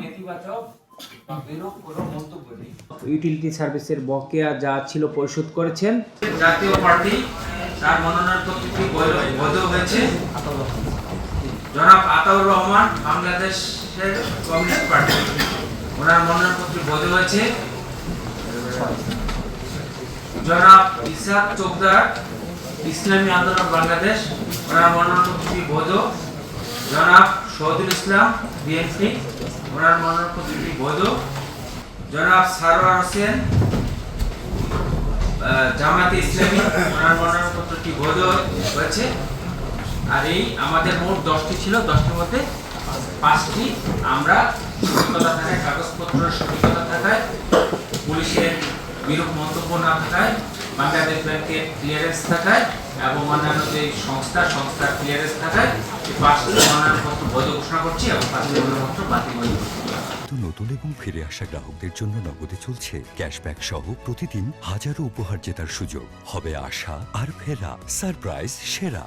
নেতিবাচক বা বিরূপ কোনো মন্তব্য নেই। ইউটিলিটি সার্ভিসের বকেয়া যা ছিল পরিশোধ করেছেন। জাতীয় পার্টি তার মনোনয়নপত্রটি বৈধ হয়েছে। জনাব আতাউর রহমান বাংলাদেশের কমিউনিস্ট পার্টি, ওনার মনোনয়নপত্রটি বৈধ হয়েছে। জনাব ইসাক চোপদার ইসলামী আন্দোলন বাংলাদেশ, ওনার মনোনয়নপত্রটি বৈধ। জনাব শহীদুল ইসলাম বিএনপি, ওনার মনোনয়নপত্রটি বৈধ। জনাব সারোয়ার হোসেন জামায়াতে ইসলামী, ওনার মনোনয়নপত্রটি বৈধ হয়েছে। আর এই আমাদের মোট 10টি ছিল, 10টির মধ্যে 5টি আমরা সঠিকতা থাকায়, কাগজপত্রের সঠিকতা থাকায়, পুলিশের বিরূপ মন্তব্য না থাকায়, বাংলাদেশ ব্যাংকের ক্লিয়ারেন্স থাকায় এবং অন্যান্য যে সংস্থার ক্লিয়ারেন্স থাকায় এই 5টি মনোনয়নপত্র বৈধ ঘোষণা করছি এবং 5টি মনোনয়নপত্র বাতিল করছি। নতুন এবং ফিরে আসা গ্রাহকদের জন্য নগদে চলছে ক্যাশব্যাক সহ প্রতিদিন হাজারো উপহার জেতার সুযোগ। হবে আশা আর ফেরা, সারপ্রাইজ সেরা।